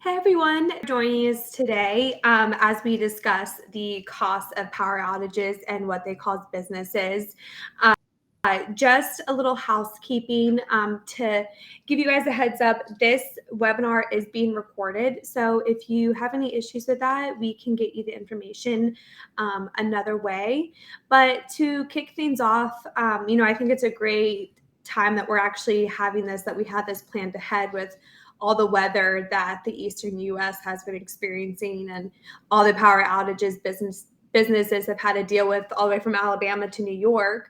Hi, everyone, joining us today as we discuss the cost of power outages and what they cause businesses. Just a little housekeeping to give you guys a heads up. This webinar is being recorded. So if you have any issues with that, we can get you the information another way. But to kick things off, I think it's a great time that we're actually having this, that we had this planned ahead with all the weather that the eastern US has been experiencing and all the power outages businesses have had to deal with all the way from Alabama to New York.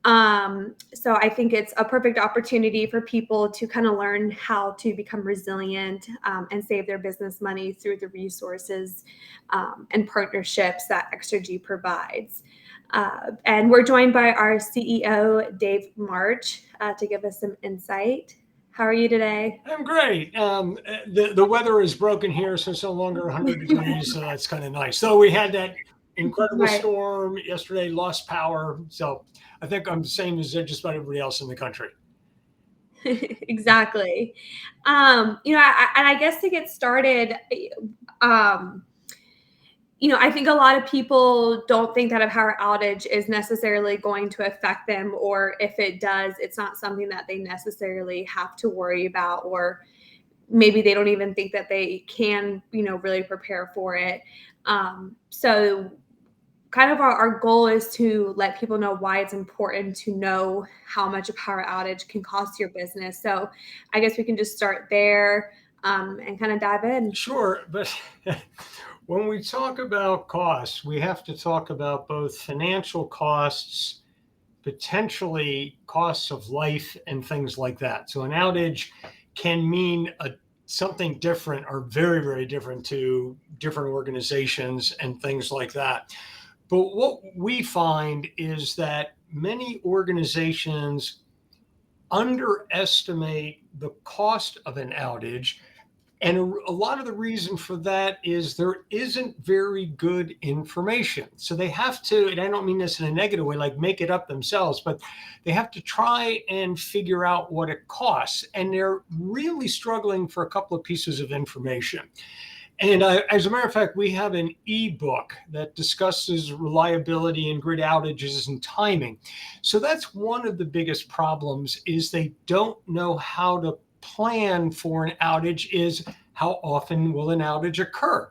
So I think it's a perfect opportunity for people to kind of learn how to become resilient and save their business money through the resources and partnerships that Exergy provides. And we're joined by our CEO, Dave March, to give us some insight. How are you today? I'm great. The weather is broken here, so it's no longer 100 degrees, so that's kind of nice. So we had that incredible storm yesterday, lost power. So I think I'm the same as just about everybody else in the country. Exactly. And I guess to get started, I think a lot of people don't think that a power outage is necessarily going to affect them, or if it does, it's not something that they necessarily have to worry about, or maybe they don't even think that they can, really prepare for it. So kind of our goal is to let people know why it's important to know how much a power outage can cost your business. So I guess we can just start there and kind of dive in. Sure, but when we talk about costs, we have to talk about both financial costs, potentially costs of life, and things like that. So an outage can mean something different or very, very different to different organizations and things like that. But what we find is that many organizations underestimate the cost of an outage. And a lot of the reason for that is there isn't very good information. So they have to, and I don't mean this in a negative way, like make it up themselves, but they have to try and figure out what it costs. And they're really struggling for a couple of pieces of information. And as a matter of fact, we have an ebook that discusses reliability and grid outages and timing. So that's one of the biggest problems, is they don't know how to plan for an outage. Is how often will an outage occur?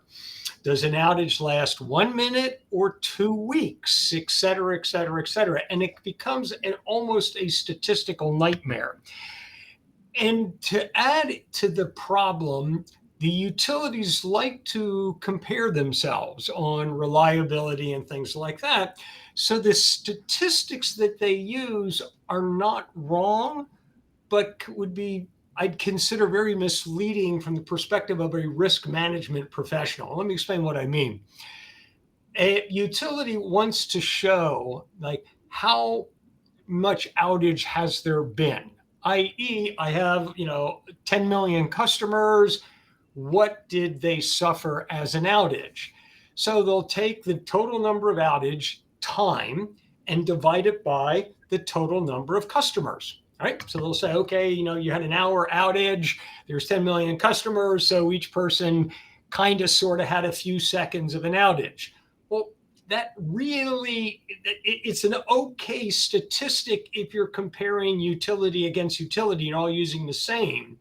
Does an outage last 1 minute or 2 weeks, et cetera, et cetera, et cetera? And it becomes almost a statistical nightmare. And to add to the problem, the utilities like to compare themselves on reliability and things like that. So the statistics that they use are not wrong, but would be, I'd consider, very misleading from the perspective of a risk management professional. Let me explain what I mean. A utility wants to show like how much outage has there been, i.e., I have 10 million customers. What did they suffer as an outage? So they'll take the total number of outage time and divide it by the total number of customers. Right? So they'll say, okay, you had an hour outage, there's 10 million customers, so each person kind of sort of had a few seconds of an outage. Well, that really, it's an okay statistic if you're comparing utility against utility and all using the same.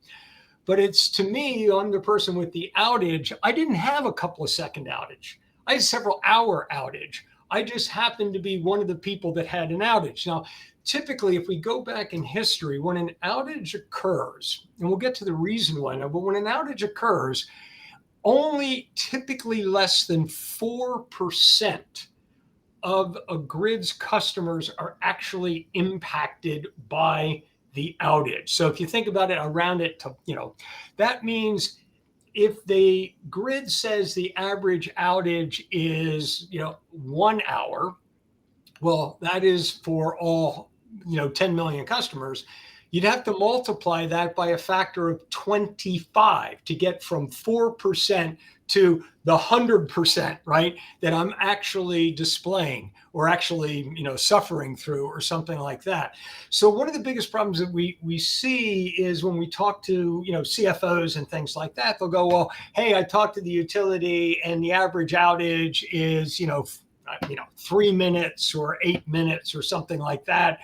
But it's, to me, I'm the person with the outage. I didn't have a couple of second outage. I had several hour outage. I just happened to be one of the people that had an outage. Now, typically, if we go back in history, when an outage occurs, and we'll get to the reason why now, but when an outage occurs, only typically less than 4% of a grid's customers are actually impacted by the outage. So if you think about it, around it to, that means if the grid says the average outage is, 1 hour, well, that is for all, 10 million customers. you'd have to multiply that by a factor of 25 to get from 4% to the 100%, right? That I'm actually displaying or actually, suffering through or something like that. So one of the biggest problems that we see is when we talk to, CFOs and things like that, they'll go, well, hey, I talked to the utility and the average outage is, 3 minutes or 8 minutes or something like that.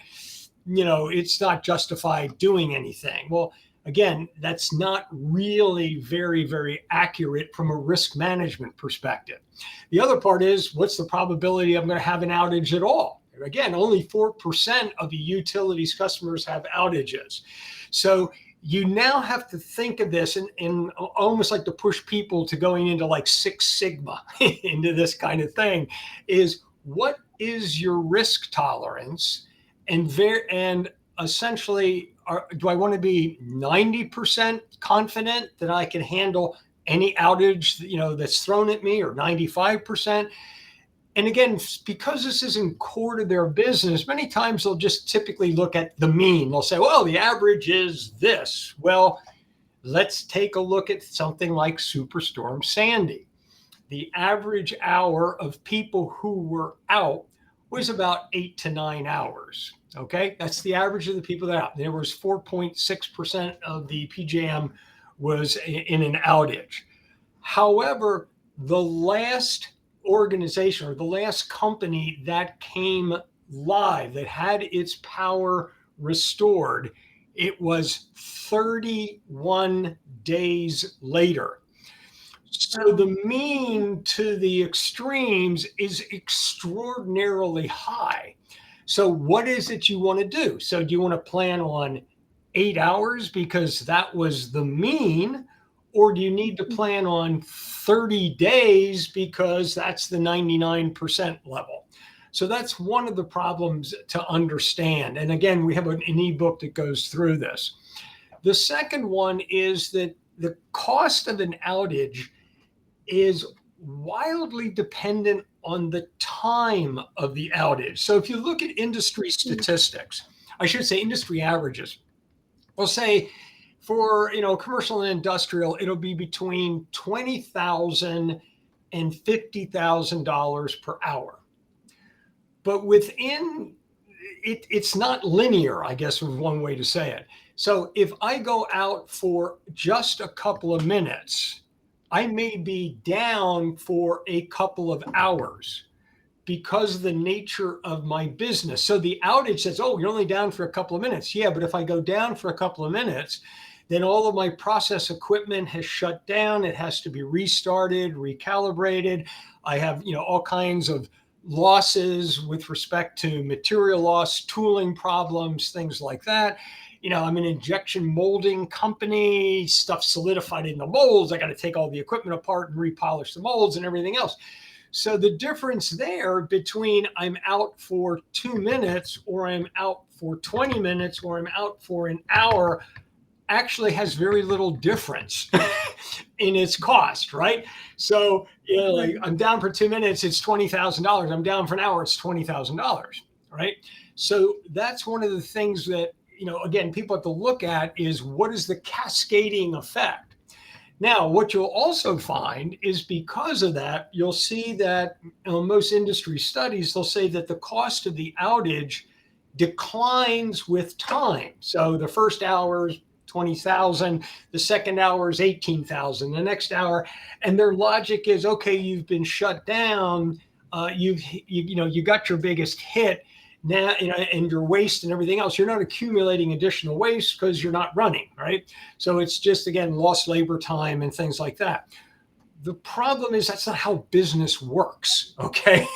It's not justified doing anything. Well, again, that's not really very, very accurate from a risk management perspective. The other part is, what's the probability I'm going to have an outage at all? Again, only 4% of the utilities customers have outages. So you now have to think of this and almost like to push people to going into like Six Sigma into this kind of thing is, what is your risk tolerance? And essentially, do I want to be 90% confident that I can handle any outage, that's thrown at me, or 95%? And again, because this isn't core to their business, many times they'll just typically look at the mean. They'll say, well, the average is this. Well, let's take a look at something like Superstorm Sandy. The average hour of people who were out was about 8 to 9 hours. Okay, that's the average of the people that are out. There was 4.6% of the PJM was in an outage. However, the last organization or the last company that came live, that had its power restored, it was 31 days later. So the mean to the extremes is extraordinarily high. So what is it you want to do? So do you want to plan on 8 hours because that was the mean? Or do you need to plan on 30 days because that's the 99% level? So that's one of the problems to understand. And again, we have an ebook that goes through this. The second one is that the cost of an outage is wildly dependent on the time of the outage. So if you look at industry statistics, I should say industry averages, we'll say for commercial and industrial, it'll be between $20,000 and $50,000 per hour. But within it, it's not linear, I guess is one way to say it. So if I go out for just a couple of minutes, I may be down for a couple of hours because of the nature of my business. So the outage says, oh, you're only down for a couple of minutes. Yeah, but if I go down for a couple of minutes, then all of my process equipment has shut down. It has to be restarted, recalibrated. I have, all kinds of losses with respect to material loss, tooling problems, things like that. I'm an injection molding company, stuff solidified in the molds. I got to take all the equipment apart and repolish the molds and everything else. So the difference there between I'm out for 2 minutes or I'm out for 20 minutes or I'm out for an hour actually has very little difference in its cost, right? So, like I'm down for 2 minutes, it's $20,000. I'm down for an hour, it's $20,000, right? So that's one of the things that, again, people have to look at is what is the cascading effect? Now, what you'll also find is because of that, you'll see that most industry studies, they'll say that the cost of the outage declines with time. So the first hour is 20,000, the second hour is 18,000, the next hour, and their logic is, okay, you've been shut down, you got your biggest hit now, and your waste and everything else. You're not accumulating additional waste because you're not running, right? So it's just, again, lost labor time and things like that. The problem is that's not how business works, okay?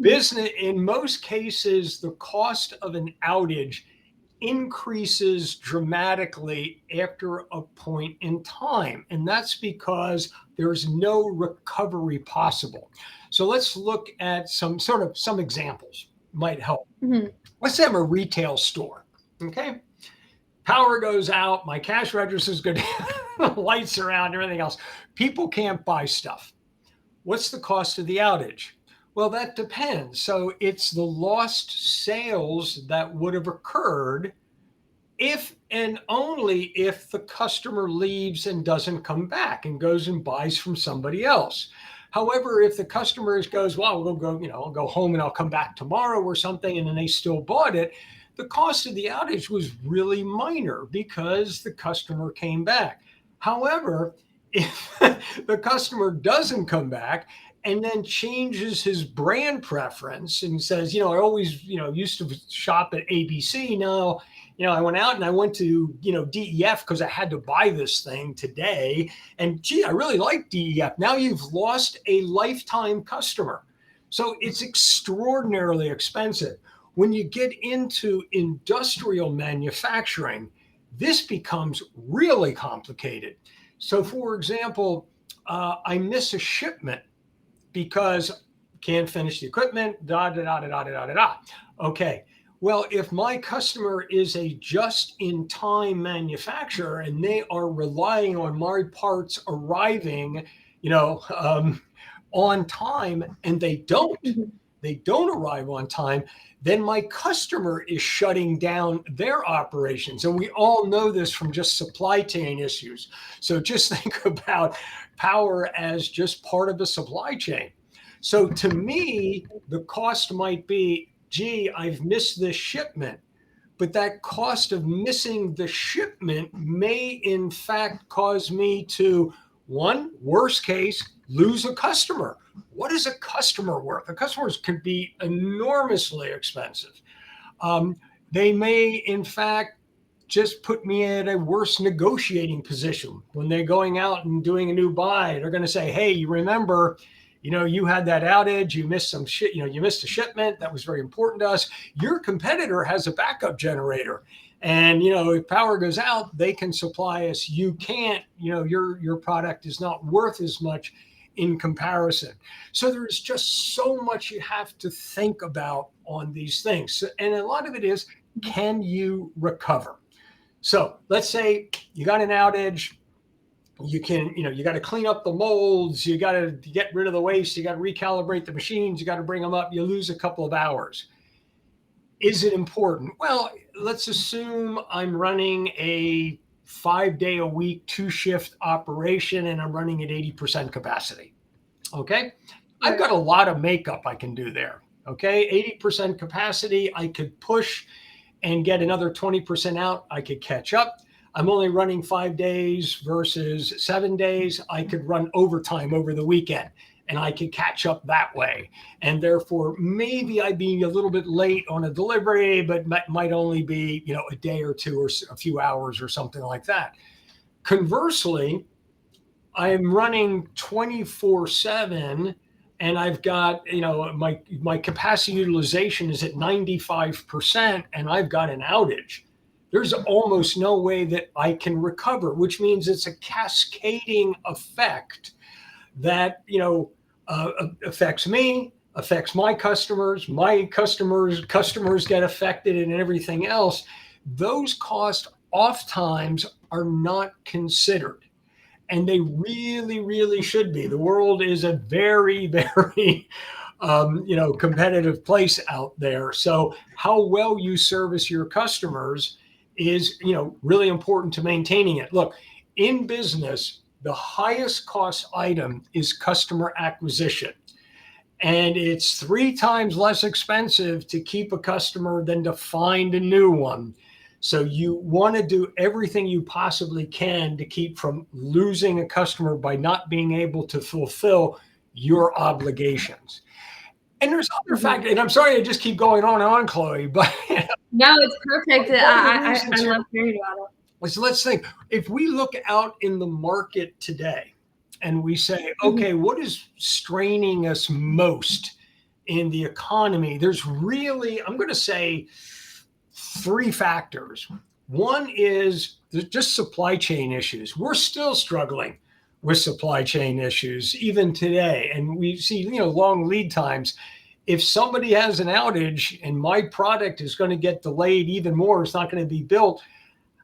Business, in most cases, the cost of an outage increases dramatically after a point in time. And that's because there's no recovery possible. So let's look at some examples might help. Mm-hmm. Let's say I'm a retail store, okay? Power goes out, my cash registers go down, lights are out, and everything else. People can't buy stuff. What's the cost of the outage? Well, that depends. So it's the lost sales that would have occurred if and only if the customer leaves and doesn't come back and goes and buys from somebody else. However, if the customer goes, well, we'll go, I'll go home and I'll come back tomorrow or something, and then they still bought it, the cost of the outage was really minor because the customer came back. However, if the customer doesn't come back and then changes his brand preference and says, I always, used to shop at ABC. Now, I went out and I went to, DEF because I had to buy this thing today. And gee, I really like DEF. Now you've lost a lifetime customer. So it's extraordinarily expensive. When you get into industrial manufacturing, this becomes really complicated. So for example, I miss a shipment because can't finish the equipment, da, da, da, da, da, da, da, da. Okay. Well, if my customer is a just-in-time manufacturer and they are relying on my parts arriving, on time, and they don't arrive on time, then my customer is shutting down their operations. And we all know this from just supply chain issues. So just think about power as just part of the supply chain. So to me, the cost might be, gee, I've missed this shipment. But that cost of missing the shipment may in fact cause me to, one, worst case, lose a customer. What is a customer worth? A customer can be enormously expensive. They may in fact just put me in a worse negotiating position when they're going out and doing a new buy. They're going to say, hey, you remember, you had that outage, you missed some shit, you missed a shipment that was very important to us. Your competitor has a backup generator. And, if power goes out, they can supply us. You can't, your product is not worth as much in comparison. So there's just so much you have to think about on these things. And a lot of it is, can you recover? So let's say you got an outage. You can, you got to clean up the molds. You got to get rid of the waste. You got to recalibrate the machines. You got to bring them up. You lose a couple of hours. Is it important? Well, let's assume I'm running a 5-day-a-week, 2-shift operation, and I'm running at 80% capacity. Okay. I've got a lot of makeup I can do there. Okay. 80% capacity. I could push and get another 20% out. I could catch up. I'm only running 5 days versus 7 days. I could run overtime over the weekend and I could catch up that way. And therefore, maybe I'd be a little bit late on a delivery, but might only be, a day or two or a few hours or something like that. Conversely, I'm running 24/7 and I've got, my capacity utilization is at 95% and I've got an outage. There's almost no way that I can recover, which means it's a cascading effect that, affects me, affects my customers get affected and everything else. Those costs oftentimes are not considered. And they really, really should be. The world is a very, very, competitive place out there. So how well you service your customers is, really important to maintaining it. Look, in business, the highest cost item is customer acquisition. And it's 3 times less expensive to keep a customer than to find a new one. So you want to do everything you possibly can to keep from losing a customer by not being able to fulfill your obligations. And there's other factors, and I'm sorry I just keep going on and on, Chloe, but no, it's perfect. I love hearing about it. So let's think, if we look out in the market today and we say, okay, what is straining us most in the economy? There's really, I'm going to say, 3 factors. One is just supply chain issues. We're still struggling with supply chain issues even today. And we see, long lead times. If somebody has an outage and my product is going to get delayed even more, it's not going to be built,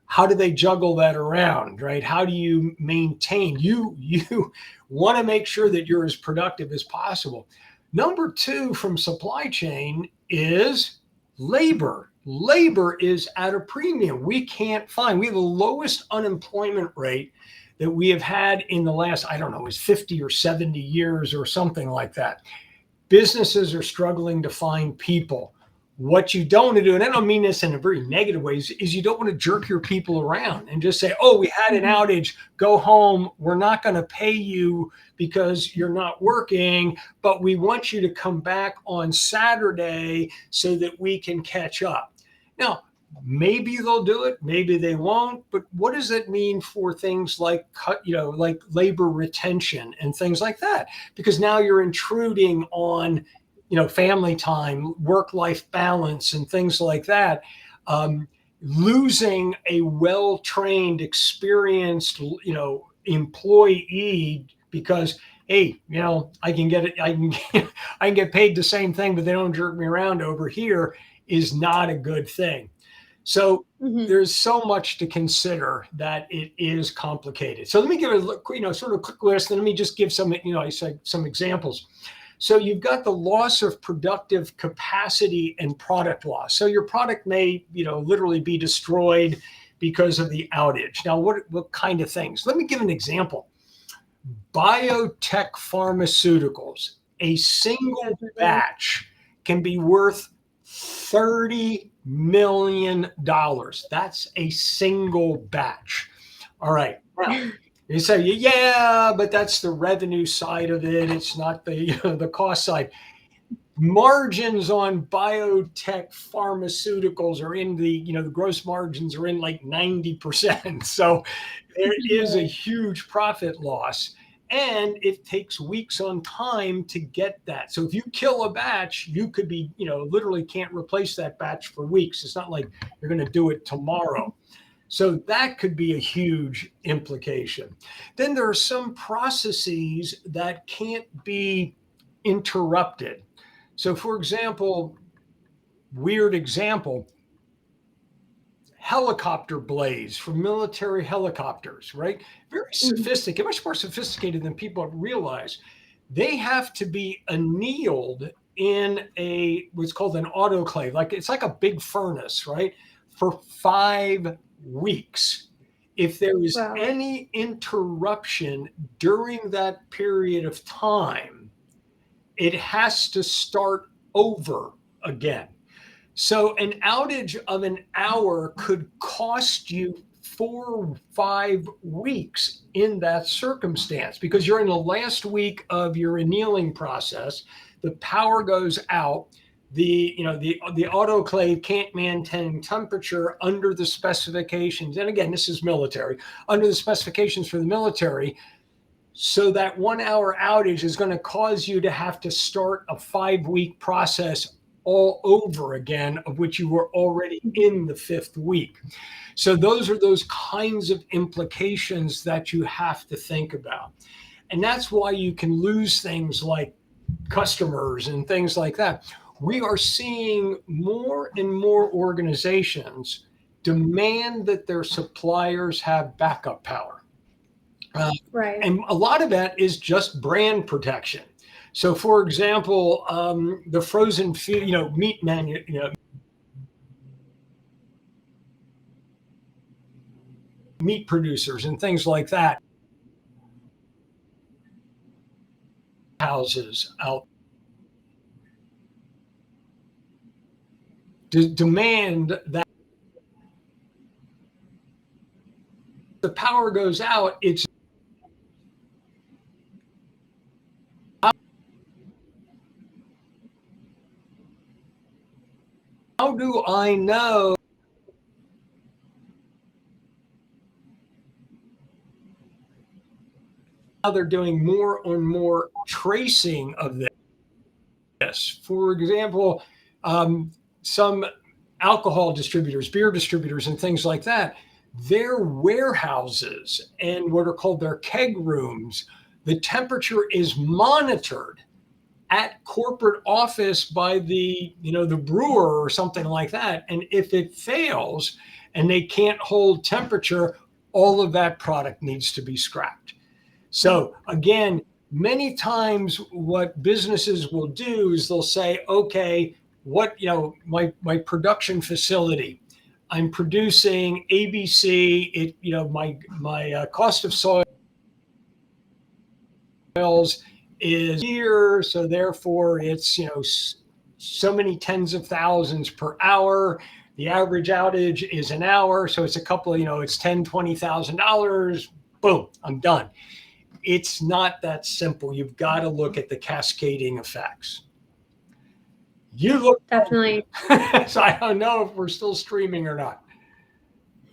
how do they juggle that around, right? How do you maintain? You want to make sure that you're as productive as possible. Number 2 from supply chain is labor. Labor is at a premium. We have the lowest unemployment rate that we have had in the last, I don't know, is 50 or 70 years or something like that. Businesses are struggling to find people. What you don't want to do, and I don't mean this in a very negative way, is you don't want to jerk your people around and just say, oh, we had an outage, go home. We're not going to pay you because you're not working, but we want you to come back on Saturday so that we can catch up. Now, maybe they'll do it, maybe they won't, but what does it mean for things like like labor retention and things like that? Because now you're intruding on family time, work-life balance, and things like that. Losing a well-trained, experienced, employee because, hey, I can get it, I can get paid the same thing, but they don't jerk me around over here, is not a good thing. So there's so much to consider that it is complicated. So let me give a sort of quick list, and let me just give some, I said some examples. So you've got the loss of productive capacity and product loss. So your product may, literally be destroyed because of the outage. Now, what kind of things? Let me give an example. Biotech pharmaceuticals, a single batch can be worth $30 million. That's a single batch. All right. Now, you say, yeah, but that's the revenue side of it. It's not the the cost side. Margins on biotech pharmaceuticals are in the gross margins are in like 90%. So there is a huge profit loss. And it takes weeks on time to get that. So if you kill a batch, you could be, literally can't replace that batch for weeks. It's not like you're going to do it tomorrow. So that could be a huge implication. Then there are some processes that can't be interrupted. So for example, weird example, helicopter blades for military helicopters, right? Very sophisticated, much more sophisticated than people realize. They have to be annealed in what's called an autoclave. It's like a big furnace, right? For 5 weeks. If there is any interruption during that period of time, it has to start over again. So an outage of an hour could cost you 4 or 5 weeks in that circumstance, because you're in the last week of your annealing process. The power goes out. The autoclave can't maintain temperature under the specifications. And again, this is military, under the specifications for the military. So that 1 hour outage is going to cause you to have to start a 5-week process all over again, of which you were already in the 5th week. So those are those kinds of implications that you have to think about. And that's why you can lose things like customers and things like that. We are seeing more and more organizations demand that their suppliers have backup power. Right. And a lot of that is just brand protection. So, for example, the frozen food, meat meat producers and things like that, houses out demand that the power goes out. It's how do I know how they're doing more and more tracing of this? For example, some alcohol distributors, beer distributors, and things like that, their warehouses and what are called their keg rooms, the temperature is monitored at corporate office by the brewer or something like that. And if it fails and they can't hold temperature, all of that product needs to be scrapped. So again, many times what businesses will do is they'll say, okay, what, my production facility. I'm producing ABC. My cost of soils is here, so therefore it's so many tens of thousands per hour. The average outage is an hour, so it's a couple of it's $10,000-$20,000. Boom, I'm done. It's not that simple. You've got to look at the cascading effects. You look Definitely. so I don't know if we're still streaming or not.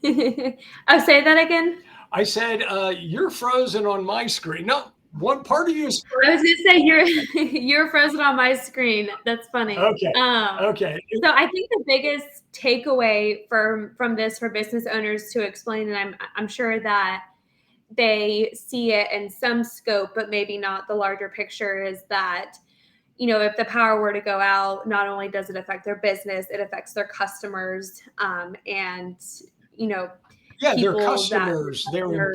Oh, say that again. I said, you're frozen on my screen. No, one part of you is I was gonna say you're frozen on my screen. That's funny. okay. Okay. So I think the biggest takeaway from this for business owners to explain, and I'm sure that they see it in some scope, but maybe not the larger picture, is that if the power were to go out, not only does it affect their business, it affects their customers, and Yeah, their people that customers, their may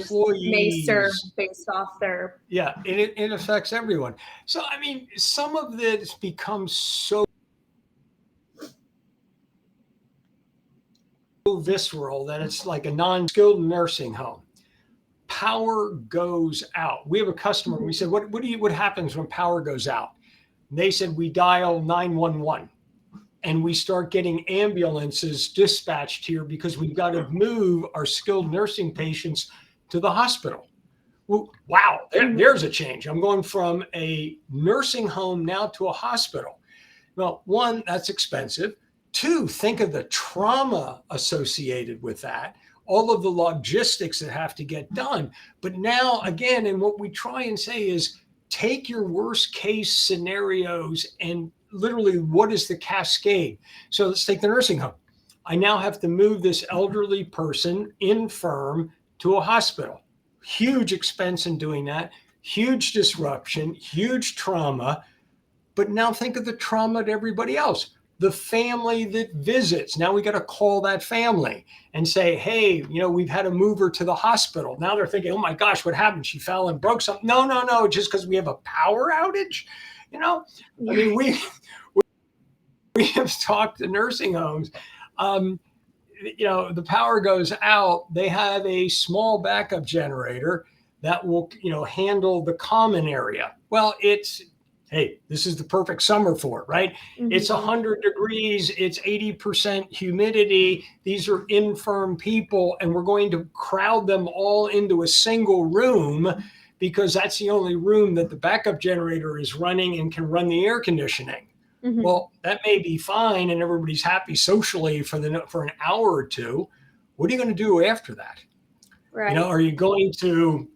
serve employees. based off their. Yeah, it affects everyone. So, I mean, some of this becomes so visceral that it's like a non-skilled nursing home. Power goes out. We have a customer. We said, what happens when power goes out? And they said, we dial 911 and we start getting ambulances dispatched here because we've got to move our skilled nursing patients to the hospital. Well, wow, there's a change. I'm going from a nursing home now to a hospital. Well, one, that's expensive. Two, think of the trauma associated with that, all of the logistics that have to get done. But now, again, and what we try and say is take your worst case scenarios and literally what is the cascade. So let's take the nursing home. I now have to move this elderly person, infirm, to a hospital. Huge expense in doing that, huge disruption, huge trauma. But now think of the trauma to everybody else. The family that visits. Now we got to call that family and say, hey, we've had to move her to the hospital. Now they're thinking, oh my gosh, what happened? She fell and broke something. No, just because we have a power outage. I mean, we have talked to nursing homes. The power goes out. They have a small backup generator that will, handle the common area. Well, hey, this is the perfect summer for it, right? Mm-hmm. It's 100 degrees. It's 80% humidity. These are infirm people, and we're going to crowd them all into a single room because that's the only room that the backup generator is running and can run the air conditioning. Mm-hmm. Well, that may be fine, and everybody's happy socially for an hour or two. What are you going to do after that? Right. Are you going to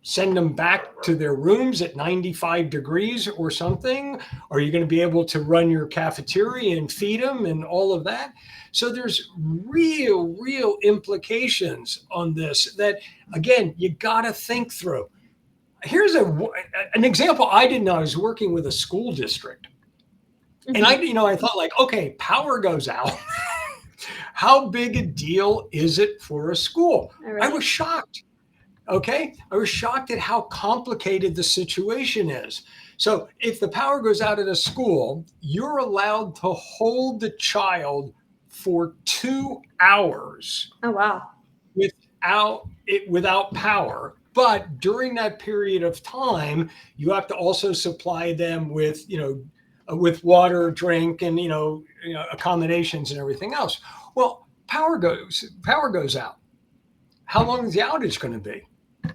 send them back to their rooms at 95 degrees or something? Are you going to be able to run your cafeteria and feed them and all of that? So there's real implications on this that, again, you got to think through. Here's an example I didn't know. I was working with a school district. Mm-hmm. And I thought like, okay, power goes out. How big a deal is it for a school? Right. I was shocked. Okay. I was shocked at how complicated the situation is. So if the power goes out at a school, you're allowed to hold the child for 2 hours. Oh, wow. Without power. But during that period of time, you have to also supply them with, with water, drink, and, accommodations and everything else. Well, power goes out. How long is the outage going to be?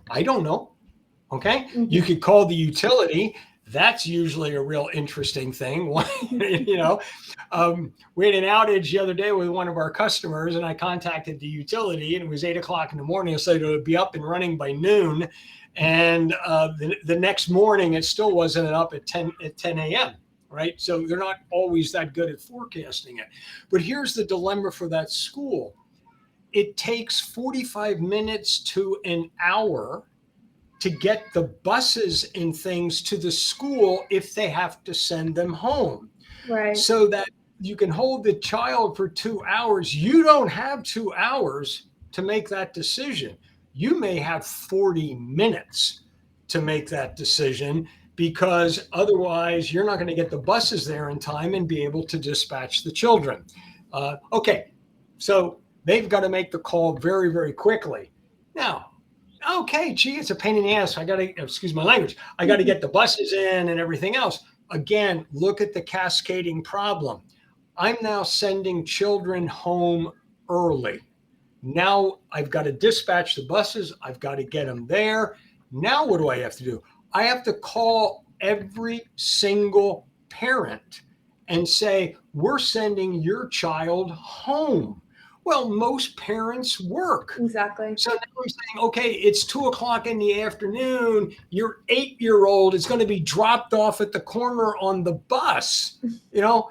I don't know. Okay. Mm-hmm. You could call the utility. That's usually a real interesting thing. We had an outage the other day with one of our customers, and I contacted the utility, and it was 8:00 in the morning. I said it would be up and running by noon. And the next morning, it still wasn't up at 10 a.m. Right. So they're not always that good at forecasting it. But here's the dilemma for that school. It takes 45 minutes to an hour to get the buses and things to the school if they have to send them home. Right. So that you can hold the child for 2 hours. You don't have 2 hours to make that decision. You may have 40 minutes to make that decision because otherwise you're not going to get the buses there in time and be able to dispatch the children. Okay, so they've got to make the call very, very quickly. Now, okay, gee, it's a pain in the ass. I got to, excuse my language, I got to get the buses in and everything else. Again, look at the cascading problem. I'm now sending children home early. Now I've got to dispatch the buses. I've got to get them there. Now what do I have to do? I have to call every single parent and say, we're sending your child home. Well, most parents work. Exactly. So now I'm saying, okay, it's 2 o'clock in the afternoon. Your 8-year-old is going to be dropped off at the corner on the bus. You know,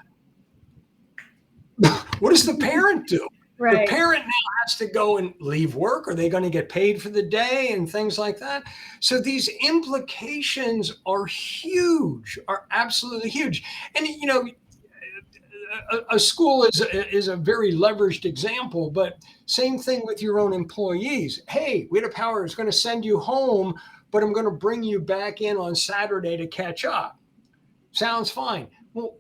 what does the parent do? The Right. parent now has to go and leave work. Are they going to get paid for the day and things like that? So these implications are huge, are absolutely huge. And, you know, a school is a very leveraged example, but same thing with your own employees. Hey, we had a power is going to send you home, but I'm going to bring you back in on Saturday to catch up. Sounds fine. Well,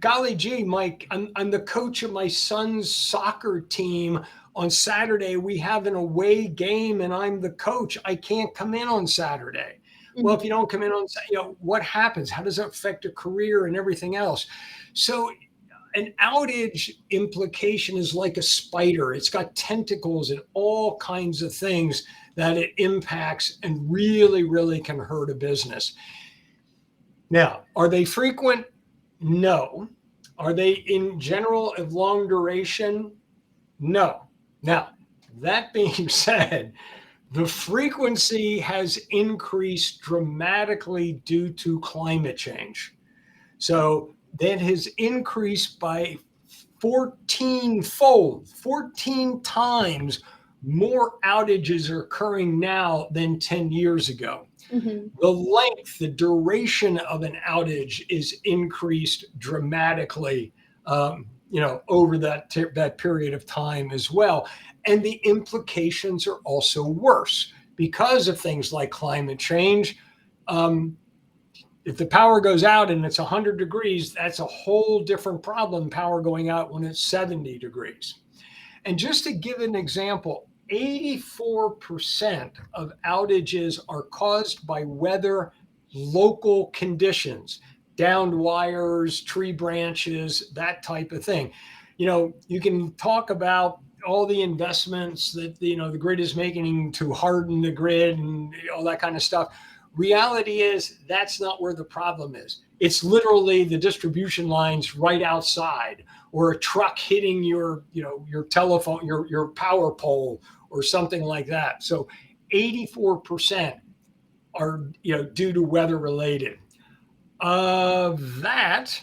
golly gee, Mike, I'm the coach of my son's soccer team. On Saturday, we have an away game and I'm the coach. I can't come in on Saturday. Well, if you don't come in on, what happens? How does that affect a career and everything else? So an outage implication is like a spider. It's got tentacles and all kinds of things that it impacts and really, really can hurt a business. Now, are they frequent? No. Are they in general of long duration? No. Now, that being said, the frequency has increased dramatically due to climate change. So that has increased by 14-fold, 14 times more outages are occurring now than 10 years ago. The length, the duration of an outage is increased dramatically, over that period of time as well. And the implications are also worse because of things like climate change. If the power goes out and it's 100 degrees, that's a whole different problem, power going out when it's 70 degrees. And just to give an example, 84% of outages are caused by weather, local conditions, downed wires, tree branches, that type of thing. You can talk about all the investments that the grid is making to harden the grid and all that kind of stuff. Reality is that's not where the problem is. It's literally the distribution lines right outside, or a truck hitting your telephone, your power pole, or something like that. So 84% are due to weather related. Of that,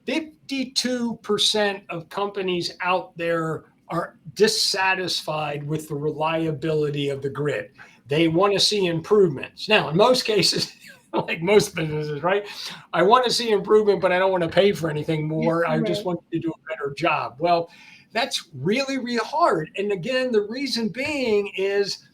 52% of companies out there are dissatisfied with the reliability of the grid. They want to see improvements. Now, in most cases, like most businesses, right? I want to see improvement, but I don't want to pay for anything more. I just want you to do a better job. Well, that's really, really hard. And again, the reason being is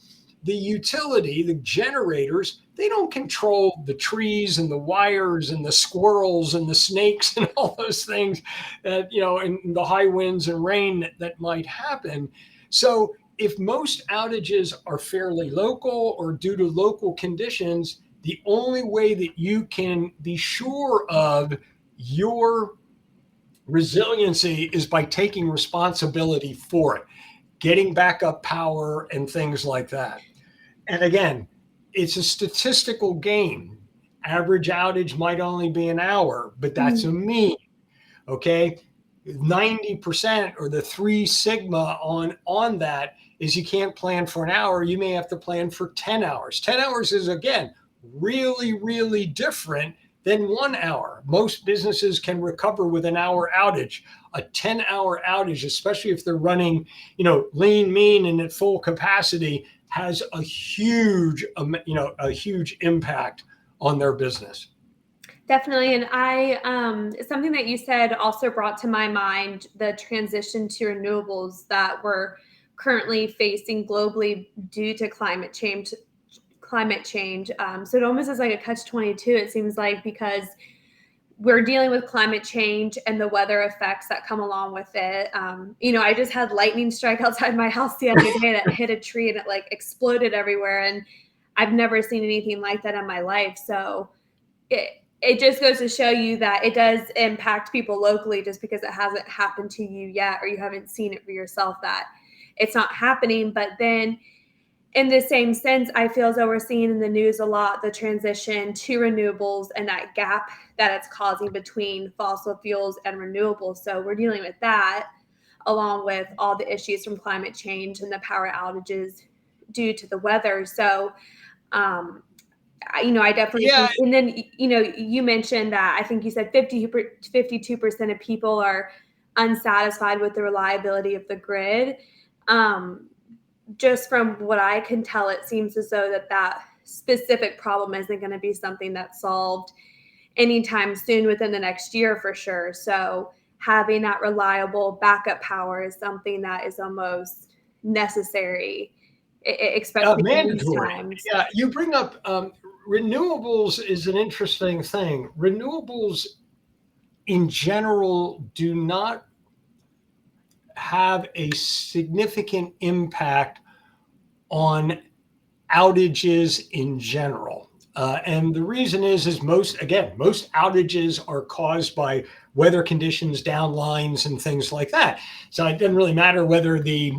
the utility, the generators, they don't control the trees and the wires and the squirrels and the snakes and all those things that, and the high winds and rain that might happen. So if most outages are fairly local or due to local conditions, the only way that you can be sure of your resiliency is by taking responsibility for it, getting backup power and things like that. And again, it's a statistical game. Average outage might only be an hour, but that's a mean. Okay. 90% or the 3 sigma on that is you can't plan for an hour. You may have to plan for 10 hours. 10 hours is, again, really, really different than 1 hour. Most businesses can recover with an hour outage. A 10-hour outage, especially if they're running, lean, mean, and at full capacity, has a huge impact on their business. Definitely. And something that you said also brought to my mind the transition to renewables that we're currently facing globally due to climate climate change. So it almost is like a catch-22, it seems like, because we're dealing with climate change and the weather effects that come along with it. I just had lightning strike outside my house the other day that hit a tree and it like exploded everywhere. And I've never seen anything like that in my life. So it just goes to show you that it does impact people locally just because it hasn't happened to you yet, or you haven't seen it for yourself that it's not happening. But then in the same sense, I feel as though we're seeing in the news a lot the transition to renewables and that gap that it's causing between fossil fuels and renewables. So we're dealing with that along with all the issues from climate change and the power outages due to the weather. So, I definitely Yeah, think, and then, you mentioned that I think you said 52% of people are unsatisfied with the reliability of the grid. Um, just from what I can tell, it seems as though that specific problem isn't going to be something that's solved anytime soon within the next year for sure. So having that reliable backup power is something that is almost necessary, especially in these mandatory. times. Yeah, you bring up renewables is an interesting thing. Renewables in general do not have a significant impact on outages in general. And the reason is most outages are caused by weather conditions, down lines, and things like that. So it doesn't really matter whether the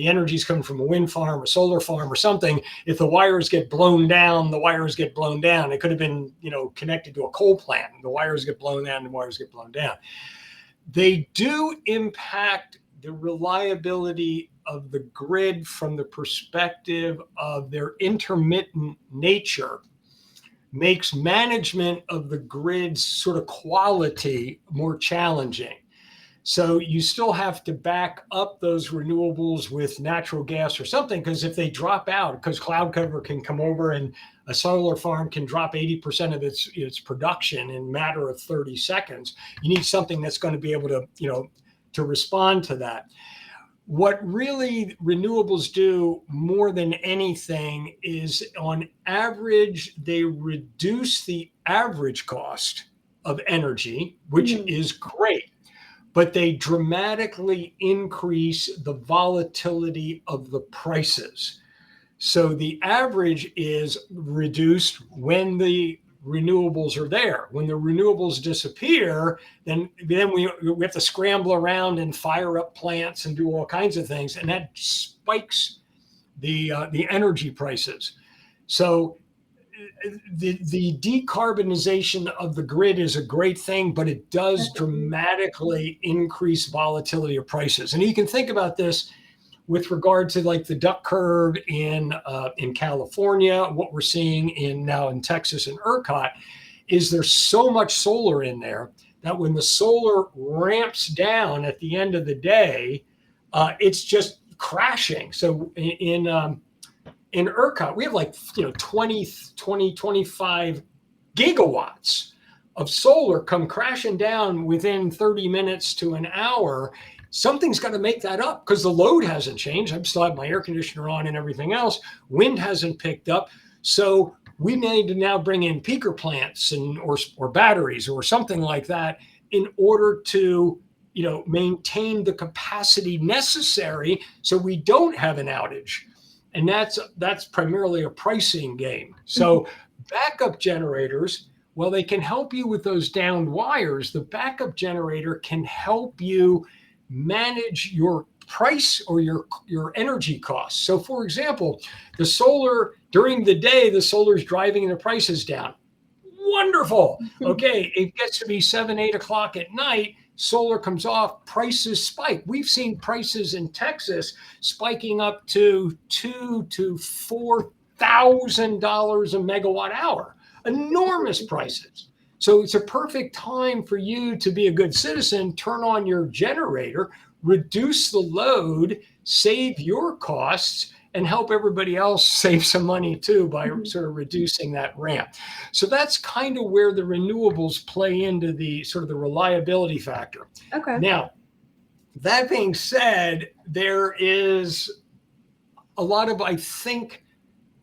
energy is coming from a wind farm, a solar farm, or something. If the wires get blown down, the wires get blown down. It could have been connected to a coal plant. The wires get blown down. The wires get blown down. They do impact the reliability of the grid from the perspective of their intermittent nature, makes management of the grid's sort of quality more challenging. So you still have to back up those renewables with natural gas or something, because if they drop out, because cloud cover can come over and a solar farm can drop 80% of its production in a matter of 30 seconds, you need something that's going to be able to respond to that. What really renewables do more than anything is, on average, they reduce the average cost of energy, which Mhm. is great, but they dramatically increase the volatility of the prices. So the average is reduced when the renewables are there. When the renewables disappear, then we have to scramble around and fire up plants and do all kinds of things, and that spikes the energy prices. So the decarbonization of the grid is a great thing, but it does Definitely. dramatically increase volatility of prices. And you can think about this with regard to like the duck curve in California. What we're seeing now in Texas and ERCOT is there's so much solar in there that when the solar ramps down at the end of the day, it's just crashing. So in ERCOT, we have like 25 gigawatts of solar come crashing down within 30 minutes to an hour. Something's got to make that up, because the load hasn't changed. I still have my air conditioner on and everything else. Wind hasn't picked up. So we need to now bring in peaker plants or batteries or something like that in order to maintain the capacity necessary so we don't have an outage. And that's primarily a pricing game. So backup generators, well, they can help you with those downed wires. The backup generator can help you manage your price or your energy costs. So for example, the solar during the day, the solar's driving the prices down. Wonderful. Okay, it gets to be 7, 8 o'clock at night, solar comes off, prices spike. We've seen prices in Texas spiking up to $2,000 to $4,000 a megawatt hour. Enormous prices. So it's a perfect time for you to be a good citizen, turn on your generator, reduce the load, save your costs, and help everybody else save some money too by sort of reducing that ramp. So that's kind of where the renewables play into the sort of the reliability factor. Okay. Now, that being said, there is a lot of, I think,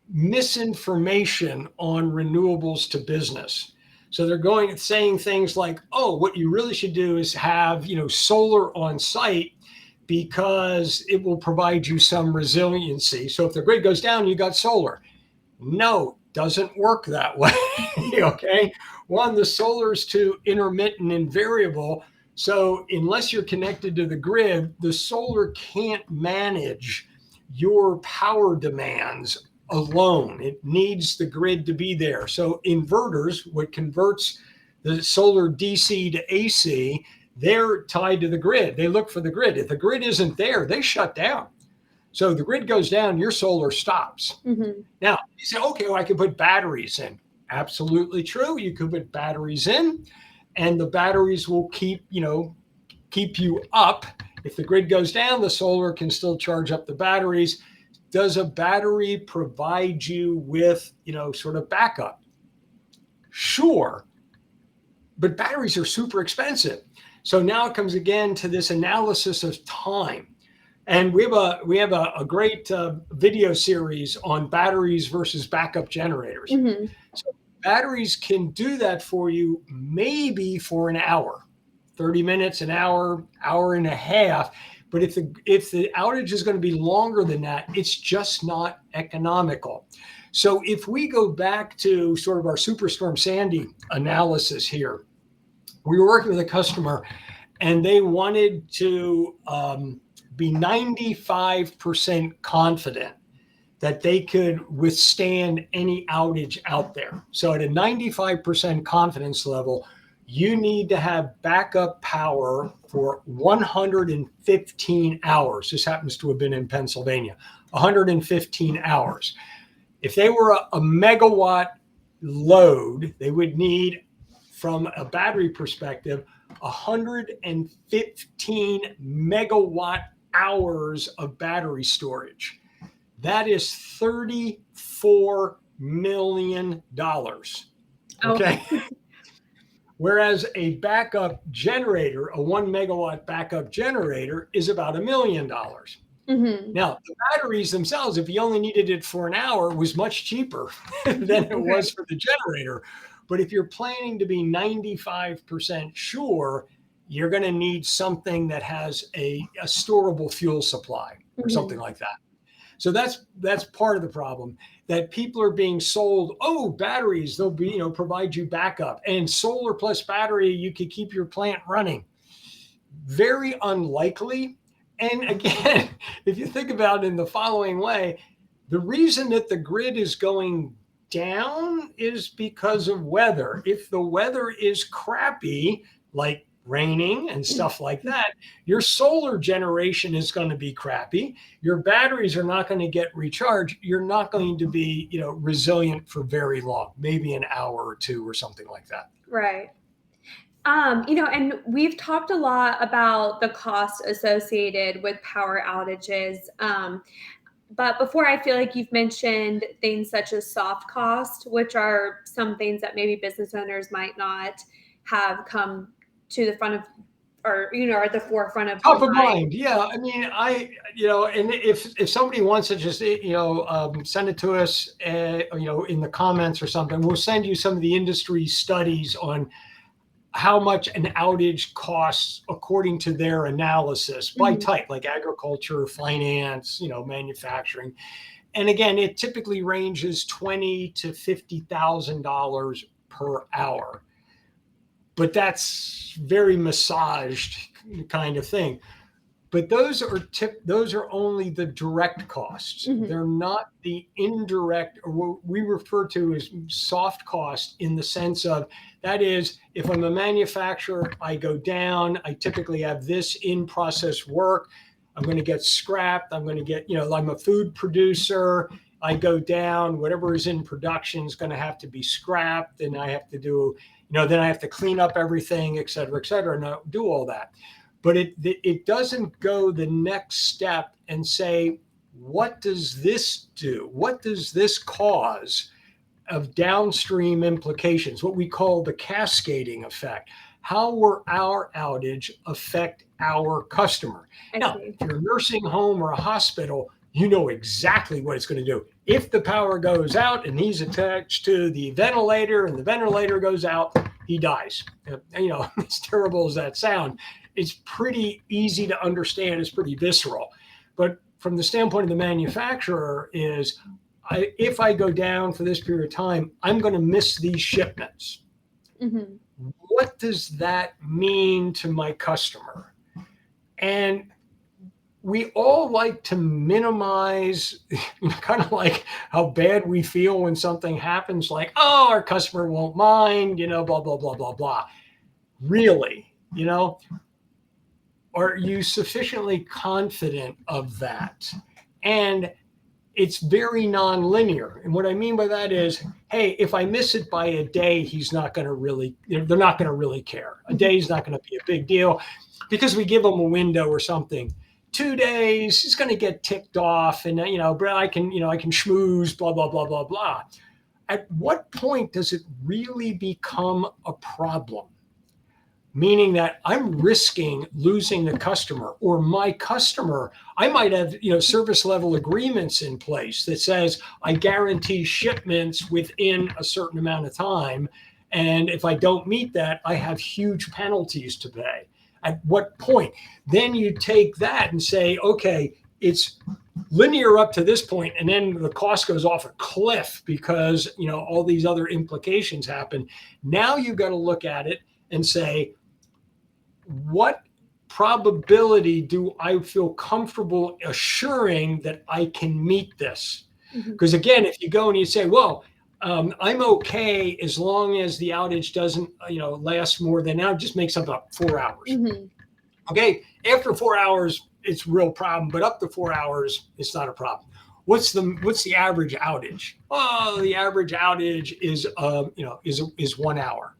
misinformation on renewables to business. So they're going saying things like, "Oh, what you really should do is have, solar on site because it will provide you some resiliency. So if the grid goes down, you got solar." No, doesn't work that way. Okay. One, the solar is too intermittent and variable. So unless you're connected to the grid, the solar can't manage your power demands alone. It needs the grid to be there. So inverters, what converts the solar DC to AC, they're tied to the grid. They look for the grid. If the grid isn't there, they shut down. So the grid goes down, your solar stops. Mm-hmm. Now, you say, okay, well, I can put batteries in. Absolutely true. You could put batteries in, and the batteries will keep you up. If the grid goes down, the solar can still charge up the batteries. Does a battery provide you with, sort of backup? Sure. But batteries are super expensive. So now it comes again to this analysis of time. And we have a great video series on batteries versus backup generators. Mm-hmm. So batteries can do that for you maybe for an hour, 30 minutes, an hour, hour and a half. But if the outage is going to be longer than that, it's just not economical. So if we go back to sort of our Superstorm Sandy analysis here, we were working with a customer and they wanted to be 95% confident that they could withstand any outage out there. So at a 95% confidence level, you need to have backup power for 115 hours. This happens to have been in Pennsylvania, 115 hours. If they were a megawatt load, they would need, from a battery perspective, 115 megawatt hours of battery storage. That is $34 million. Okay. Oh. Whereas a backup generator, a 1 megawatt backup generator, is about $1 million. Mm-hmm. Now, the batteries themselves, if you only needed it for an hour, was much cheaper than it was for the generator. But if you're planning to be 95% sure, you're going to need something that has a storable fuel supply or something like that. So that's part of the problem, that people are being sold, oh, batteries, they'll be, provide you backup, and solar plus battery, you could keep your plant running. Very unlikely. And again, if you think about it in the following way, the reason that the grid is going down is because of weather. If the weather is crappy, like raining and stuff like that, your solar generation is going to be crappy. Your batteries are not going to get recharged. You're not going to be, resilient for very long, maybe an hour or two or something like that. Right. And we've talked a lot about the cost associated with power outages. But before, I feel like you've mentioned things such as soft cost, which are some things that maybe business owners might not have come to the front of, or, are at the forefront of Top their of mind. mind. Yeah. I mean, and if somebody wants to just, send it to us, in the comments or something, we'll send you some of the industry studies on how much an outage costs according to their analysis by type, like agriculture, finance, manufacturing. And again, it typically ranges $20,000 to $50,000 per hour. But that's very massaged kind of thing. But those are only the direct costs. They're not the indirect, or what we refer to as soft cost, in the sense of, that is, if I'm a manufacturer, I go down, I typically have this in-process work, I'm going to get scrapped, I'm going to get, I'm a food producer, I go down, whatever is in production is going to have to be scrapped, and I have to do, then I have to clean up everything, et cetera, and I do all that. But it doesn't go the next step and say, what does this do? What does this cause of downstream implications, what we call the cascading effect? How will our outage affect our customer? Now, if you're a nursing home or a hospital, you know exactly what it's going to do. if the power goes out and he's attached to the ventilator and the ventilator goes out, he dies. As terrible as that sounds, it's pretty easy to understand. It's pretty visceral. But from the standpoint of the manufacturer is, if I go down for this period of time, I'm going to miss these shipments. Mm-hmm. What does that mean to my customer? And we all like to minimize, kind of like how bad we feel when something happens, like, oh, our customer won't mind, blah, blah, blah, blah, blah. Really, are you sufficiently confident of that? And it's very nonlinear. And what I mean by that is, hey, if I miss it by a day, he's not going to really, they're not going to really care. A day is not going to be a big deal because we give them a window or something. 2 days, he's going to get ticked off, and but I can schmooze, blah, blah, blah, blah, blah. At what point does it really become a problem? Meaning that I'm risking losing the customer, or my customer, I might have, service level agreements in place that says I guarantee shipments within a certain amount of time. And if I don't meet that, I have huge penalties to pay. At what point? Then you take that and say, okay, it's linear up to this point, and then the cost goes off a cliff because, all these other implications happen. Now you've got to look at it and say, what probability do I feel comfortable assuring that I can meet this? Because again, if you go and you say, well, I'm okay as long as the outage doesn't, last more than, now just make something up, 4 hours. Mm-hmm. Okay, after 4 hours, it's a real problem, but up to 4 hours, it's not a problem. What's the average outage? Oh, the average outage is 1 hour.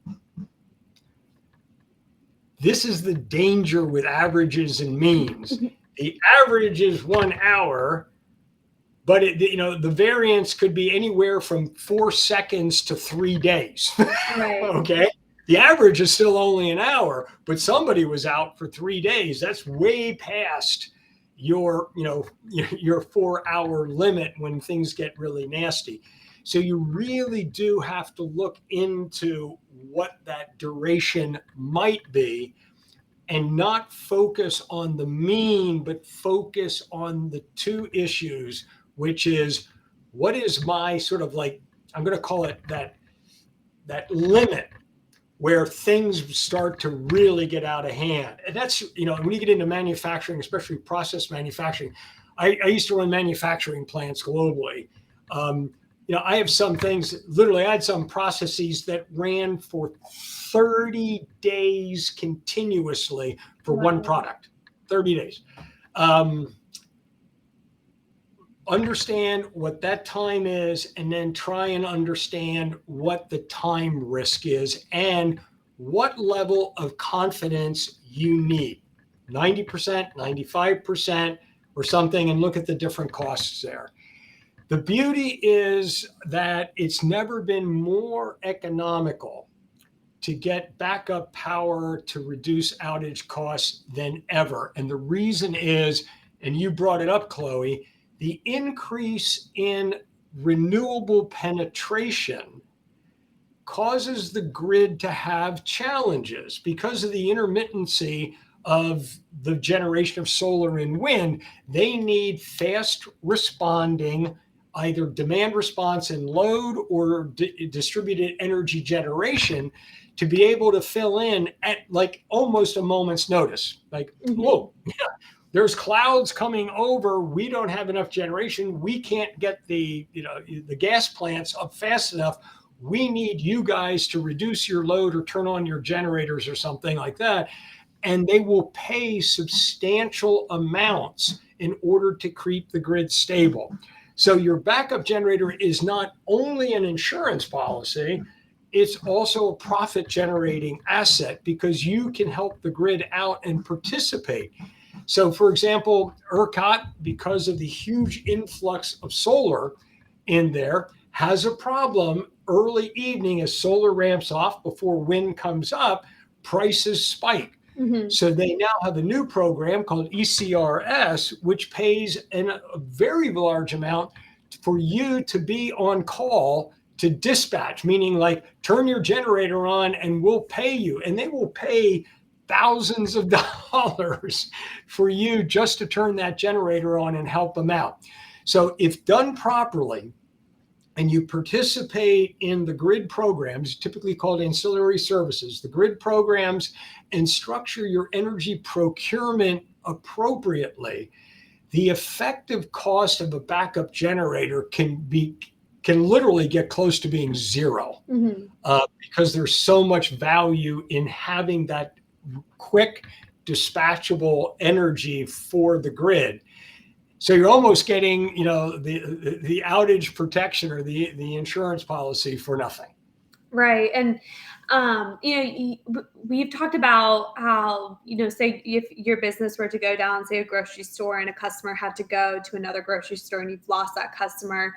This is the danger with averages and means. The average is 1 hour, but the variance could be anywhere from 4 seconds to 3 days. Right. Okay. The average is still only an hour, but somebody was out for 3 days. That's way past your 4 hour limit when things get really nasty. So you really do have to look into what that duration might be and not focus on the mean, but focus on the two issues, which is, what is my sort of like, I'm going to call it that limit where things start to really get out of hand. And that's, when you get into manufacturing, especially process manufacturing, I used to run manufacturing plants globally. I have some things, literally I had some processes that ran for 30 days continuously for one product, 30 days. Understand what that time is, and then try and understand what the time risk is and what level of confidence you need, 90%, 95%, or something, and look at the different costs there. The beauty is that it's never been more economical to get backup power to reduce outage costs than ever. And the reason is, and you brought it up, Chloe, the increase in renewable penetration causes the grid to have challenges because of the intermittency of the generation of solar and wind. They need fast responding, either demand response and load or distributed energy generation, to be able to fill in at like almost a moment's notice. Like, whoa, yeah, there's clouds coming over. We don't have enough generation. We can't get the gas plants up fast enough. We need you guys to reduce your load or turn on your generators or something like that. And they will pay substantial amounts in order to keep the grid stable. So your backup generator is not only an insurance policy, it's also a profit generating asset because you can help the grid out and participate. So for example, ERCOT, because of the huge influx of solar in there, has a problem early evening as solar ramps off before wind comes up, prices spike. Mm-hmm. So they now have a new program called ECRS, which pays a very large amount for you to be on call to dispatch, meaning like turn your generator on and we'll pay you. And they will pay thousands of dollars for you just to turn that generator on and help them out. So if done properly, and you participate in the grid programs, typically called ancillary services, the grid programs, and structure your energy procurement appropriately, the effective cost of a backup generator can literally get close to being zero, because there's so much value in having that quick dispatchable energy for the grid. So you're almost getting, the outage protection or the insurance policy for nothing. Right. And, we've talked about how, say if your business were to go down, say a grocery store, and a customer had to go to another grocery store and you've lost that customer.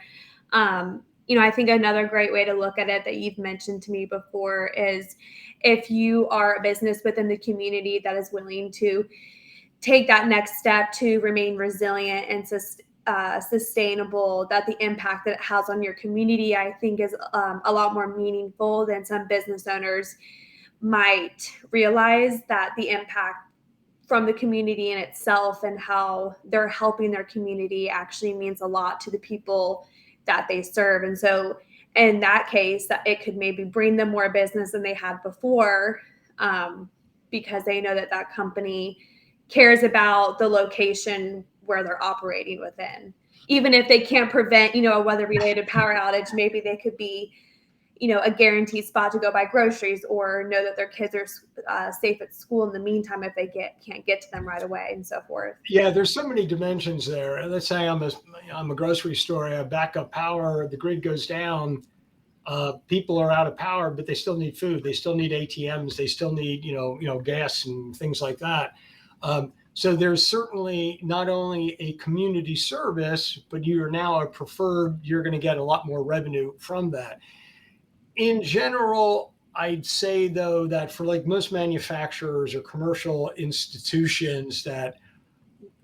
I think another great way to look at it that you've mentioned to me before is if you are a business within the community that is willing to take that next step to remain resilient and sustainable, that the impact that it has on your community, I think, is a lot more meaningful than some business owners might realize. That the impact from the community in itself and how they're helping their community actually means a lot to the people that they serve. And so in that case, that it could maybe bring them more business than they had before, because they know that that company cares about the location where they're operating within. Even if they can't prevent, a weather-related power outage, maybe they could be, a guaranteed spot to go buy groceries, or know that their kids are safe at school in the meantime if they can't get to them right away, and so forth. Yeah, there's so many dimensions there. Let's say I'm a grocery store, I have backup power, the grid goes down, people are out of power, but they still need food, they still need ATMs, they still need gas and things like that. So there's certainly not only a community service, but you are now you're going to get a lot more revenue from that. In general, I'd say, though, that for like most manufacturers or commercial institutions, that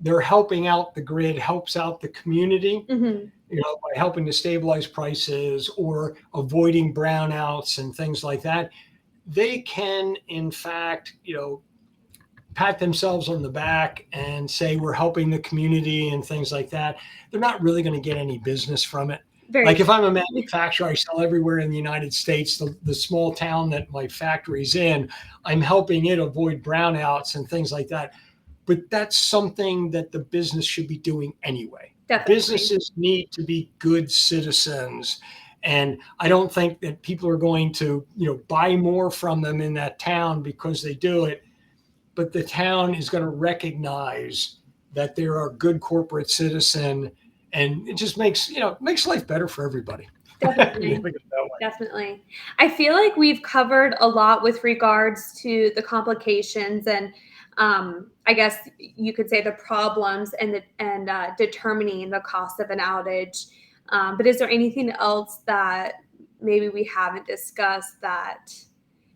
they're helping out the grid, helps out the community, by helping to stabilize prices or avoiding brownouts and things like that. They can, in fact, pat themselves on the back and say we're helping the community and things like that. They're not really going to get any business from it. Like if I'm a manufacturer, I sell everywhere in the United States, the small town that my factory's in, I'm helping it avoid brownouts and things like that. But that's something that the business should be doing anyway. Definitely. Businesses need to be good citizens. And I don't think that people are going to, buy more from them in that town because they do it. But the town is going to recognize that they're a good corporate citizen, and it just makes life better for everybody. Definitely. Definitely. I feel like we've covered a lot with regards to the complications and, I guess you could say, the problems and determining the cost of an outage. But is there anything else that maybe we haven't discussed that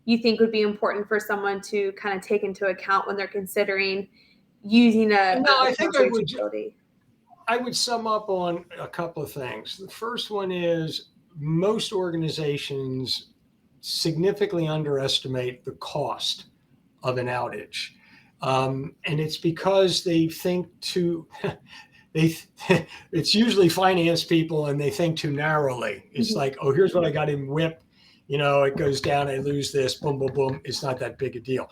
you think would be important for someone to kind of take into account when they're considering using I think I would sum up on a couple of things. The first one is most organizations significantly underestimate the cost of an outage. And it's because they think it's usually finance people, and they think too narrowly. It's like, oh, here's what I got in WIP. It goes down, I lose this, boom, boom, boom. It's not that big a deal.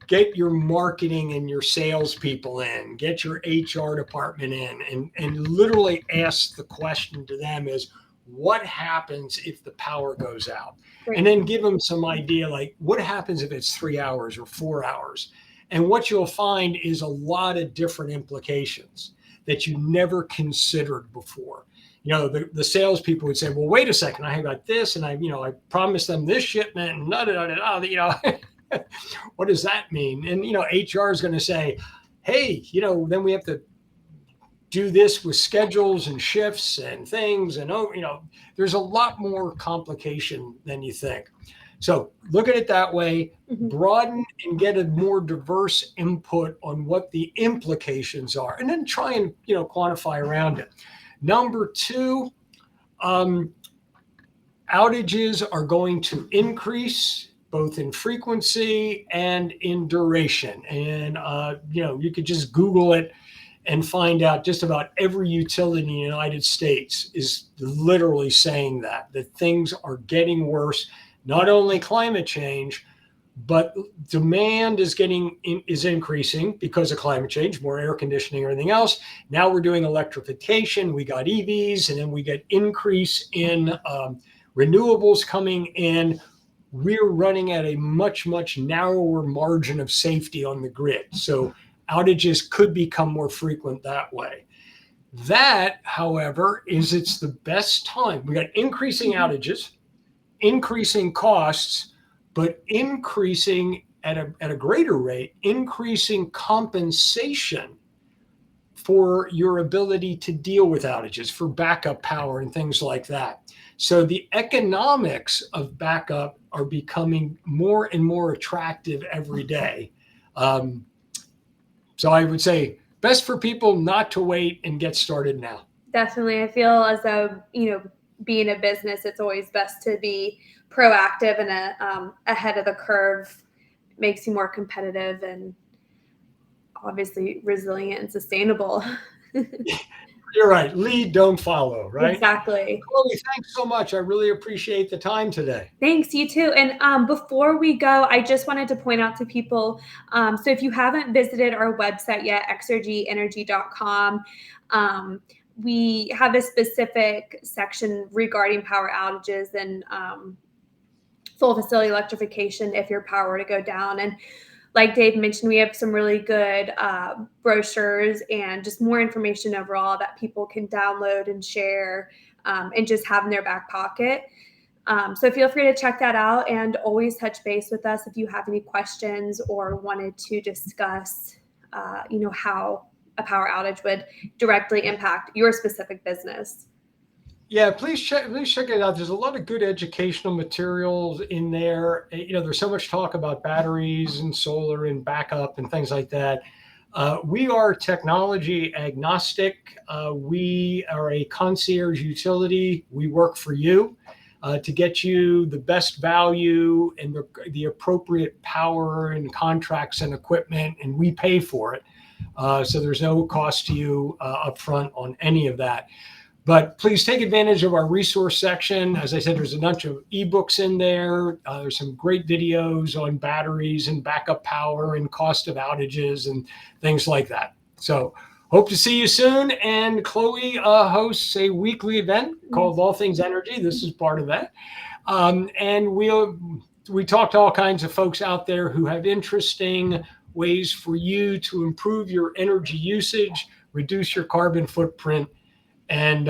Get your marketing and your salespeople in, get your HR department in, and literally ask the question to them is, what happens if the power goes out? Great. And then give them some idea, like what happens if it's 3 hours or 4 hours? And what you'll find is a lot of different implications that you never considered before. The salespeople would say, well, wait a second, I got this, and I promised them this shipment, and what does that mean? And, HR is going to say, hey, then we have to do this with schedules and shifts and things. And, there's a lot more complication than you think. So look at it that way, broaden and get a more diverse input on what the implications are, and then try and, quantify around it. Number two, outages are going to increase both in frequency and in duration. And, you could just Google it and find out just about every utility in the United States is literally saying that things are getting worse, not only climate change, but demand is increasing because of climate change, more air conditioning, everything else. Now we're doing electrification. We got EVs, and then we get increase in renewables coming in. We're running at a much, much narrower margin of safety on the grid. So outages could become more frequent that way. That, however, it's the best time. We got increasing outages, increasing costs, but increasing at a greater rate, increasing compensation for your ability to deal with outages, for backup power and things like that. So the economics of backup are becoming more and more attractive every day. So I would say best for people not to wait and get started now. Definitely. I feel as though, being a business, it's always best to be proactive and ahead of the curve. Makes you more competitive and obviously resilient and sustainable. You're right. Lead, don't follow, right? Exactly. Chloe, thanks so much. I really appreciate the time today. Thanks, you too. And before we go, I just wanted to point out to people, so if you haven't visited our website yet, xrgenergy.com, we have a specific section regarding power outages and full facility electrification if your power were to go down. And like Dave mentioned, we have some really good brochures and just more information overall that people can download and share and just have in their back pocket. So feel free to check that out and always touch base with us if you have any questions or wanted to discuss, how a power outage would directly impact your specific business. Yeah, please check it out. There's a lot of good educational materials in there. There's so much talk about batteries and solar and backup and things like that. We are technology agnostic. We are a concierge utility. We work for you to get you the best value and the appropriate power and contracts and equipment, and we pay for it. So there's no cost to you upfront on any of that. But please take advantage of our resource section. As I said, there's a bunch of ebooks in there. There's some great videos on batteries and backup power and cost of outages and things like that. So hope to see you soon. And Chloe hosts a weekly event called All Things Energy. This is part of that. And we talk to all kinds of folks out there who have interesting ways for you to improve your energy usage, reduce your carbon footprint, and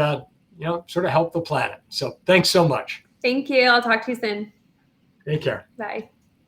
sort of help the planet. So thanks so much. Thank you. I'll talk to you soon. Take care. Bye.